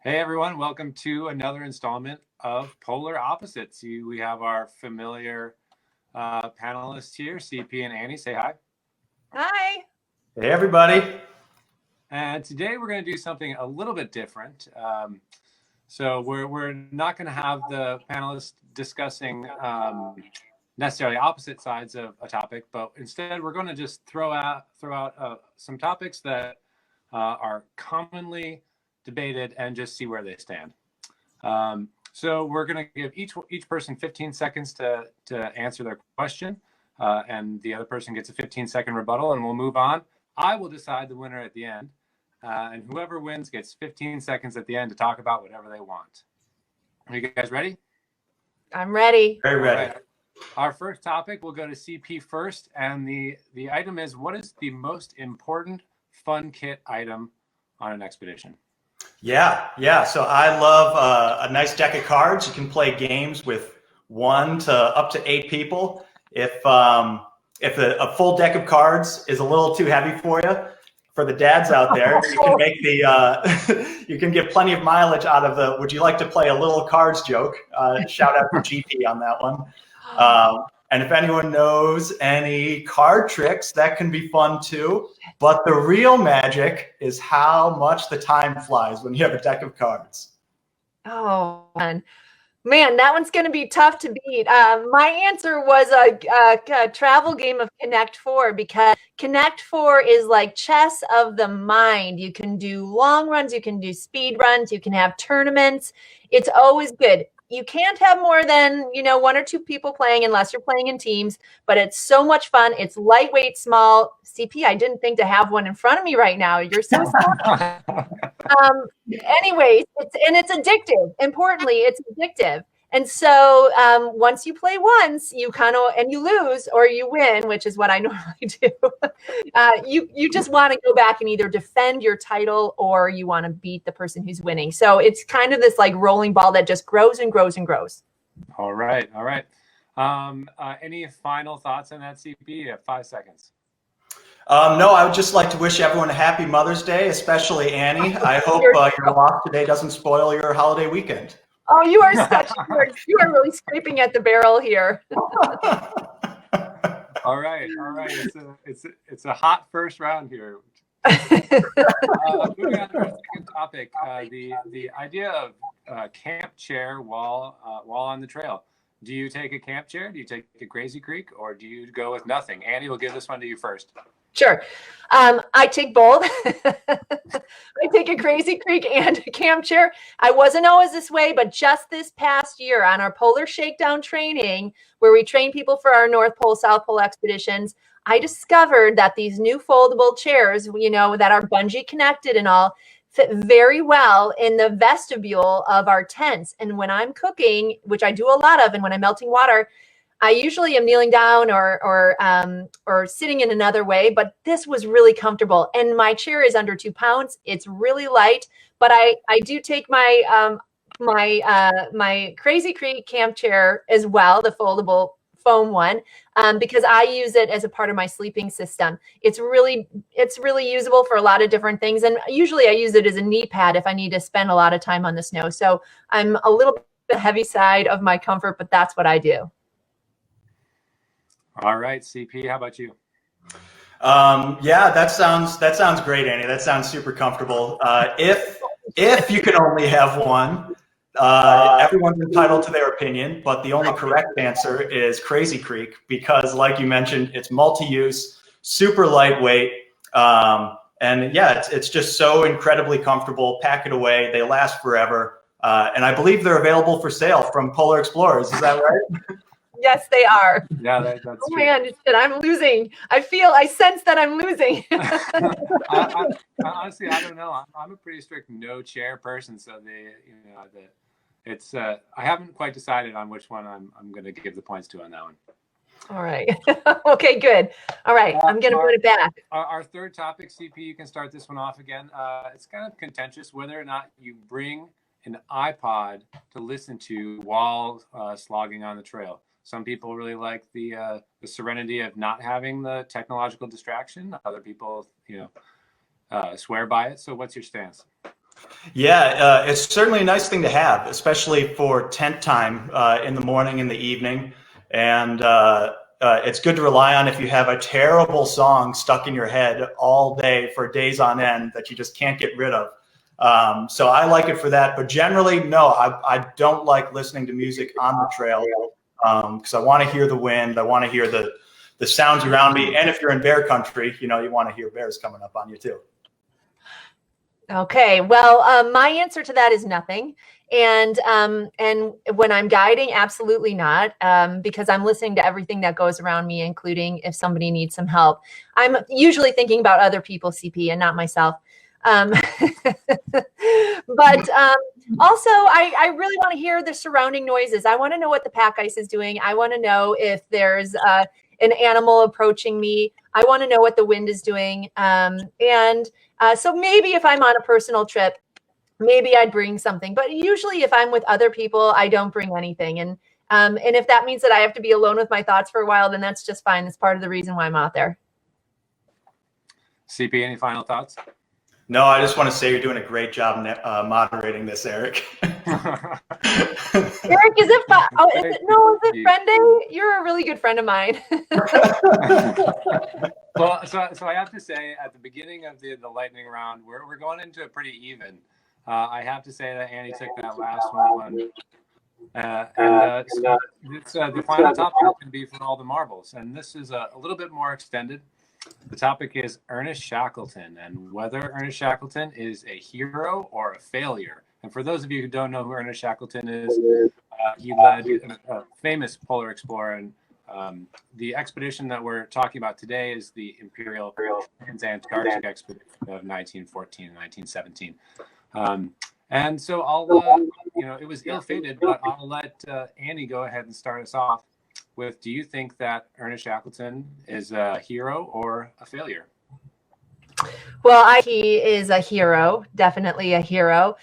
Hey everyone, welcome to another installment of Polar Opposites. We have our familiar panelists here, CP and Annie. Say hi. Hi. Hey everybody. And today we're going to do something a little bit different. So we're not going to have the panelists discussing necessarily opposite sides of a topic, but instead we're going to just throw out some topics that are commonly debated and just see where they stand. So we're going to give each person 15 seconds to answer their question, and the other person gets a 15-second rebuttal, and we'll move on. I will decide the winner at the end, and whoever wins gets 15 seconds at the end to talk about whatever they want. Are you guys ready? I'm ready. Very ready. Right. Our first topic, we'll go to CP first, and the item is, what is the most important fun kit item on an expedition? Yeah. So I love a nice deck of cards. You can play games with 1 to up to 8 people. If a full deck of cards is a little too heavy for you, for the dads out there, you can make you can get plenty of mileage out of the "would you like to play a little cards" joke. Shout out to GP on that one. And if anyone knows any card tricks, that can be fun too. But the real magic is how much the time flies when you have a deck of cards. Oh, man, that one's going to be tough to beat. My answer was a travel game of Connect 4, because Connect 4 is like chess of the mind. You can do long runs, you can do speed runs, you can have tournaments. It's always good. You can't have more than, 1 or 2 people playing unless you're playing in teams, but it's so much fun. It's lightweight, small. CP, I didn't think to have one in front of me right now. You're so smart. Anyways, it's addictive. Importantly, it's addictive. And so once you play once, you and you lose or you win, which is what I normally do. You just want to go back and either defend your title or you want to beat the person who's winning. So it's kind of this like rolling ball that just grows and grows and grows. All right. Any final thoughts on that, CP? You have 5 seconds. No, I would just like to wish everyone a happy Mother's Day, especially Annie. I hope your loss today doesn't spoil your holiday weekend. Oh, you are you are really scraping at the barrel here. All right. It's a hot first round here. Moving on to our second topic, the idea of camp chair while on the trail. Do you take a camp chair? Do you take a Crazy Creek, or do you go with nothing? Annie, we'll give this one to you first. Sure. I take both. I take a Crazy Creek and a camp chair. I wasn't always this way, but just this past year on our Polar Shakedown training, where we train people for our North Pole, South Pole expeditions, I discovered that these new foldable chairs, that are bungee connected and all, fit very well in the vestibule of our tents. And when I'm cooking, which I do a lot of, and when I'm melting water, I usually am kneeling down or sitting in another way, but this was really comfortable. And my chair is under 2 pounds. It's really light, but I do take my my Crazy Creek camp chair as well, the foldable foam one, because I use it as a part of my sleeping system. It's really usable for a lot of different things, and usually I use it as a knee pad if I need to spend a lot of time on the snow. So I'm a little bit heavy side of my comfort, but that's what I do. All right, CP, how about you? Yeah, that sounds great, Annie. That sounds super comfortable. If you can only have one, everyone's entitled to their opinion, but the only correct answer is Crazy Creek, because like you mentioned, it's multi-use, super lightweight, and yeah, it's just so incredibly comfortable. Pack it away, they last forever, and I believe they're available for sale from PolarExplorers. Is that right? Yes, they are. Yeah, that's true. Oh man, I'm losing. I sense that I'm losing. Honestly, I don't know. I'm a pretty strict no chair person, so it's I haven't quite decided on which one I'm going to give the points to on that one. All right. Okay, good. All right, I'm going to put it back. Our third topic, CP, you can start this one off again. It's kind of contentious whether or not you bring an iPod to listen to while slogging on the trail. Some people really like the serenity of not having the technological distraction. Other people, swear by it. So what's your stance? Yeah, it's certainly a nice thing to have, especially for tent time in the morning and the evening. And it's good to rely on if you have a terrible song stuck in your head all day for days on end that you just can't get rid of. So I like it for that. But generally, no, I don't like listening to music on the trail because I want to hear the wind. I want to hear the sounds around me. And if you're in bear country, you want to hear bears coming up on you too. Okay, well, my answer to that is nothing. And when I'm guiding, absolutely not, because I'm listening to everything that goes around me, including if somebody needs some help. I'm usually thinking about other people, CP, and not myself. But also, I really want to hear the surrounding noises. I want to know what the pack ice is doing. I want to know if there's an animal approaching me. I want to know what the wind is doing. So maybe if I'm on a personal trip, maybe I'd bring something. But usually if I'm with other people, I don't bring anything. And if that means that I have to be alone with my thoughts for a while, then that's just fine. That's part of the reason why I'm out there. CP, any final thoughts? No, I just want to say you're doing a great job moderating this, Eric. Eric, is it fun? Oh, is it friend day? You're a really good friend of mine. Well, so I have to say at the beginning of the lightning round, we're going into it pretty even. I have to say that Annie took that last one. So the final topic can be for all the marbles. And this is a little bit more extended. The topic is Ernest Shackleton and whether Ernest Shackleton is a hero or a failure. And for those of you who don't know who Ernest Shackleton is, he led a famous polar explorer. And the expedition that we're talking about today is the Imperial Trans-Antarctic Expedition of 1914 and 1917. And so it was ill-fated, but I'll let Annie go ahead and start us off with, do you think that Ernest Shackleton is a hero or a failure? Well, he is a hero, definitely a hero,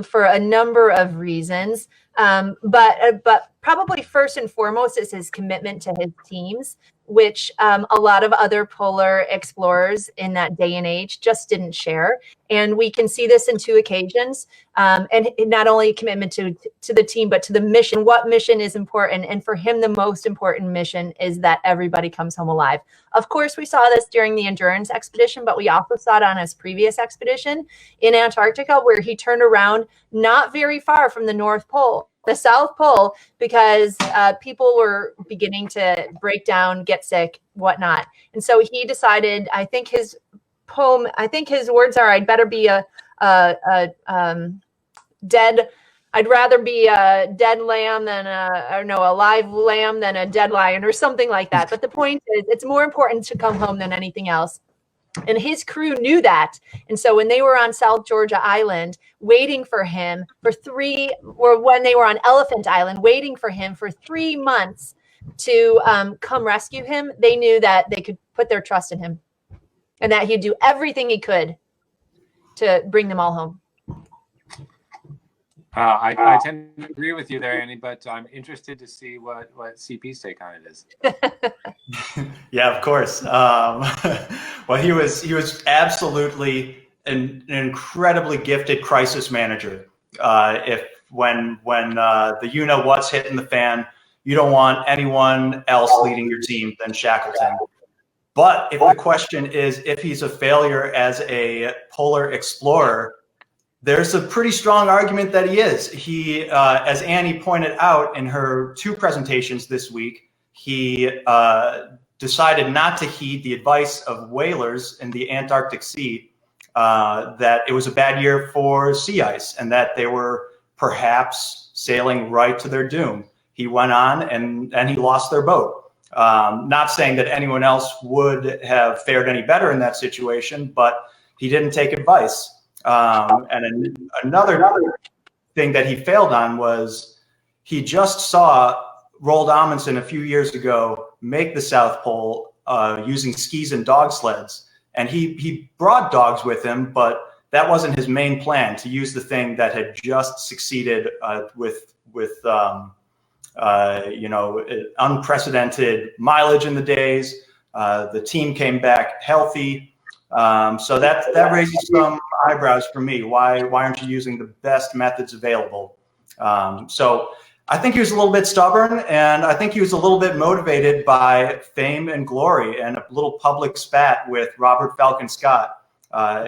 for a number of reasons. But probably first and foremost is his commitment to his teams, which a lot of other polar explorers in that day and age just didn't share. And we can see this in two occasions. And not only commitment to the team, but to the mission. What mission is important? And for him, the most important mission is that everybody comes home alive. Of course, we saw this during the Endurance expedition, but we also saw it on his previous expedition in Antarctica, where he turned around not very far from the North Pole, the South Pole, because people were beginning to break down, get sick, whatnot. And so he decided, I think his words are, I'd rather be a dead lamb than a live lamb than a dead lion, or something like that. But the point is, it's more important to come home than anything else. And his crew knew that. And so when they were on South Georgia Island waiting for him when they were on Elephant Island waiting for him for 3 months to come rescue him, they knew that they could put their trust in him and that he'd do everything he could to bring them all home. I tend to agree with you there, Annie, but I'm interested to see what CP's take on it is. Yeah, of course. Well, he was absolutely an incredibly gifted crisis manager. When the you-know-what's hitting the fan, you don't want anyone else leading your team than Shackleton. But if the question is if he's a failure as a polar explorer, there's a pretty strong argument that he is. He, as Annie pointed out in her 2 presentations this week, he decided not to heed the advice of whalers in the Antarctic Sea, that it was a bad year for sea ice and that they were perhaps sailing right to their doom. He went on and he lost their boat. Not saying that anyone else would have fared any better in that situation, but he didn't take advice. And another thing that he failed on was he just saw Roald Amundsen a few years ago make the South Pole using skis and dog sleds. And he brought dogs with him, but that wasn't his main plan, to use the thing that had just succeeded with unprecedented mileage in the days. The team came back healthy. So that raises some eyebrows for me. Why aren't you using the best methods available? So I think he was a little bit stubborn, and I think he was a little bit motivated by fame and glory and a little public spat with Robert Falcon Scott.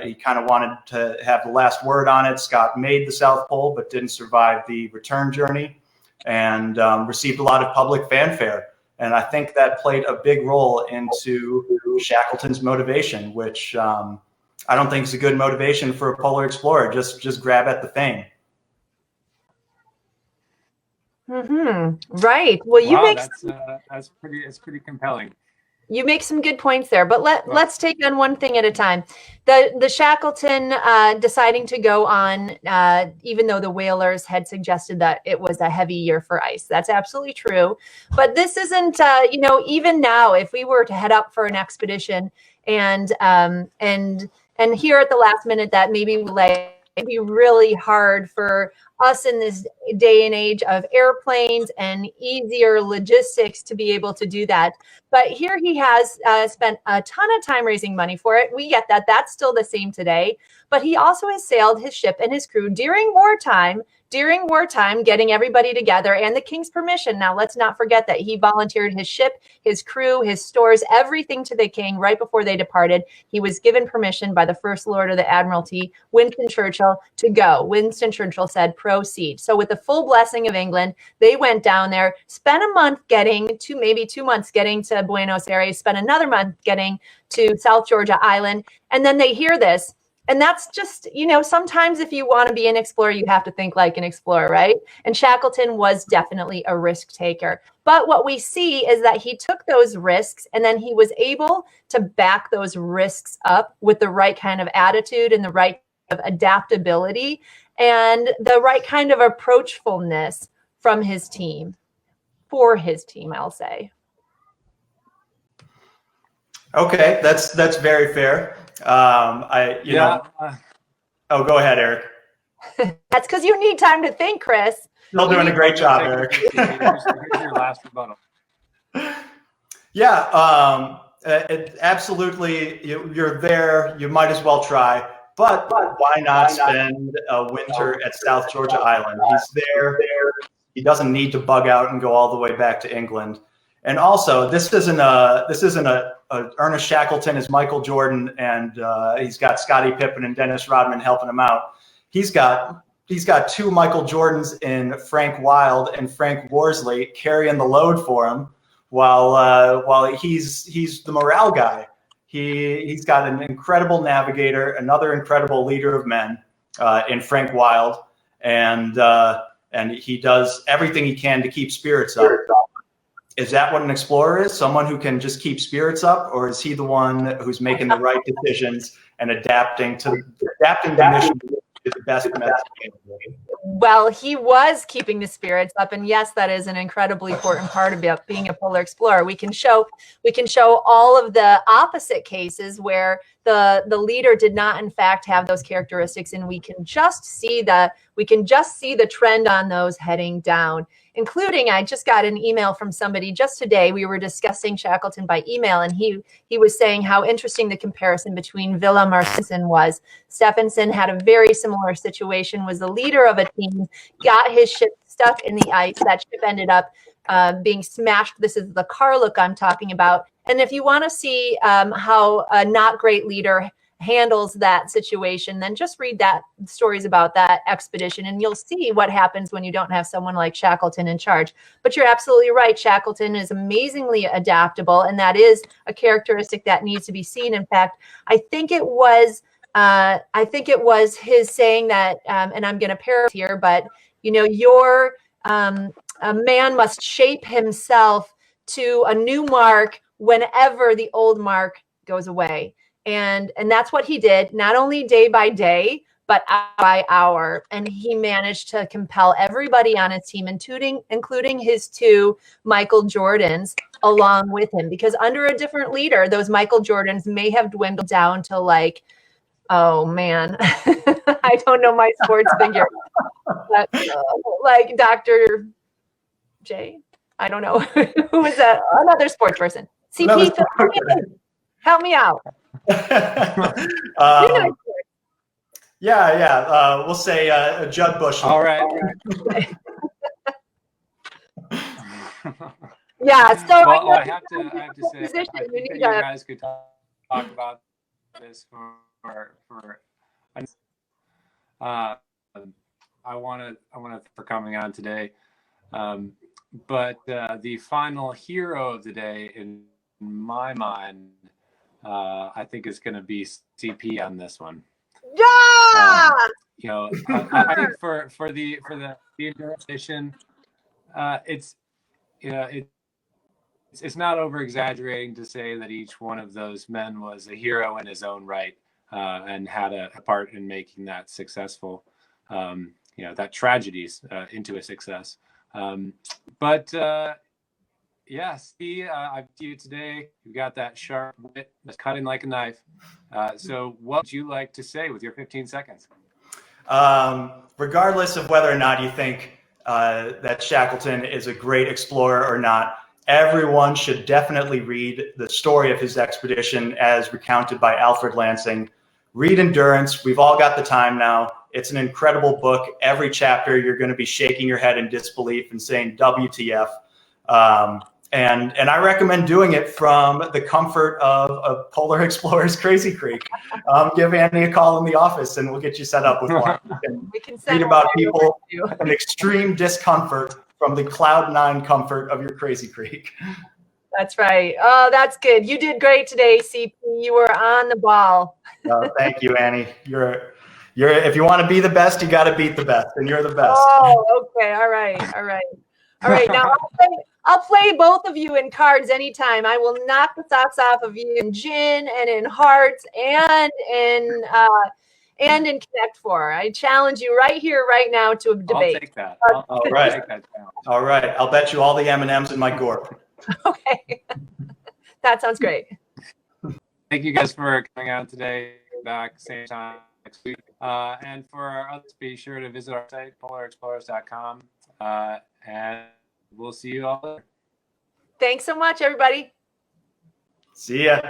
He kind of wanted to have the last word on it. Scott made the South Pole, but didn't survive the return journey, and received a lot of public fanfare. And I think that played a big role into Shackleton's motivation, which I don't think is a good motivation for a polar explorer. Just grab at the fame. Right. Well, you make that's pretty compelling. You make some good points there, but let's take on one thing at a time. The Shackleton deciding to go on, even though the whalers had suggested that it was a heavy year for ice. That's absolutely true. But this isn't, even now, if we were to head up for an expedition and hear at the last minute that maybe it'd be really hard for us in this day and age of airplanes and easier logistics to be able to do that. But here he has spent a ton of time raising money for it. We get that. That's still the same today. But he also has sailed his ship and his crew during wartime, getting everybody together and the king's permission. Now, let's not forget that he volunteered his ship, his crew, his stores, everything to the king right before they departed. He was given permission by the First Lord of the Admiralty, Winston Churchill, to go. Winston Churchill said, proceed. So with the full blessing of England, they went down there, spent a month maybe 2 months getting to Buenos Aires, spent another month getting to South Georgia Island. And then they hear this. And that's just, sometimes if you want to be an explorer, you have to think like an explorer, right? And Shackleton was definitely a risk taker. But what we see is that he took those risks and then he was able to back those risks up with the right kind of attitude and the right kind of adaptability and the right kind of approachfulness from his team, for his team, I'll say. Okay, that's very fair. Oh, go ahead, Eric. That's because you need time to think, Chris. Still doing a great job, Eric. Here's your last rebuttal. Yeah, absolutely. You're there. You might as well try. But why not spend a winter at South Georgia Island? He's there. He doesn't need to bug out and go all the way back to England. And also, this isn't a Ernest Shackleton is Michael Jordan, and he's got Scottie Pippen and Dennis Rodman helping him out. He's got two Michael Jordans in Frank Wild and Frank Worsley carrying the load for him, while he's the morale guy. He's got an incredible navigator, another incredible leader of men in Frank Wild, and he does everything he can to keep spirits up. Is that what an explorer is? Someone who can just keep spirits up, or is he the one who's making the right decisions and adapting the mission to the best method? Well, he was keeping the spirits up, and yes, that is an incredibly important part about being a polar explorer. We can show all of the opposite cases where the leader did not, in fact, have those characteristics, and we can just see the trend on those heading down. Including, I just got an email from somebody just today. We were discussing Shackleton by email, and he was saying how interesting the comparison between Willem or Stephenson was. Stephenson had a very similar situation, was the leader of a team, got his ship stuck in the ice. That ship ended up being smashed. This is the Carlook I'm talking about. And if you want to see how a not great leader handles that situation, then just read that stories about that expedition, and you'll see what happens when you don't have someone like Shackleton in charge. But you're absolutely right. Shackleton is amazingly adaptable, and that is a characteristic that needs to be seen. In fact, I think it was his saying that, and I'm going to paraphrase here, but a man must shape himself to a new mark whenever the old mark goes away. And that's what he did, not only day by day, but hour by hour. And he managed to compel everybody on his team, including his two Michael Jordans, along with him. Because under a different leader, those Michael Jordans may have dwindled down to like, oh man, I don't know my sports figure, but like Dr. J. I don't know. Who is that? Another sports person. CP, help me out. um, yeah. We'll say Judd Bush. All right. Yeah. So Well, I have to say, position. I You think that need you a guys could talk about this for I want to for coming on today. But the final hero of the day, in my mind, I think is going to be CP on this one. yeah. You know, I think for the endurance edition, it's you know it's not over exaggerating to say that each one of those men was a hero in his own right, and had a part in making that successful. You know, that tragedies into a success. But yes, I've to you today. You've got that sharp wit that's cutting like a knife. So what would you like to say with your 15 seconds? Regardless of whether or not you think that Shackleton is a great explorer or not, everyone should definitely read the story of his expedition as recounted by Alfred Lansing. Read Endurance. We've all got the time now. It's an incredible book. Every chapter, you're going to be shaking your head in disbelief and saying WTF. And I recommend doing it from the comfort of Polar Explorers Crazy Creek. Give Annie a call in the office and we'll get you set up with one. We can read about people in extreme discomfort from the cloud nine comfort of your Crazy Creek. That's right. Oh, that's good. You did great today, CP. You were on the ball. Thank you, Annie. You're if you want to be the best, you got to beat the best, and you're the best. Oh, okay. All right. Now I'll play both of you in cards anytime. I will knock the socks off of you in gin and in hearts and in Connect Four. I challenge you right here, right now, to a debate. I'll take that. All right. All right. I'll bet you all the M&Ms in my gourd. Okay. That sounds great. Thank you guys for coming out today. Back same time next week. And for our others, be sure to visit our site, PolarExplorers.com. And we'll see you all later. Thanks so much, everybody. See ya.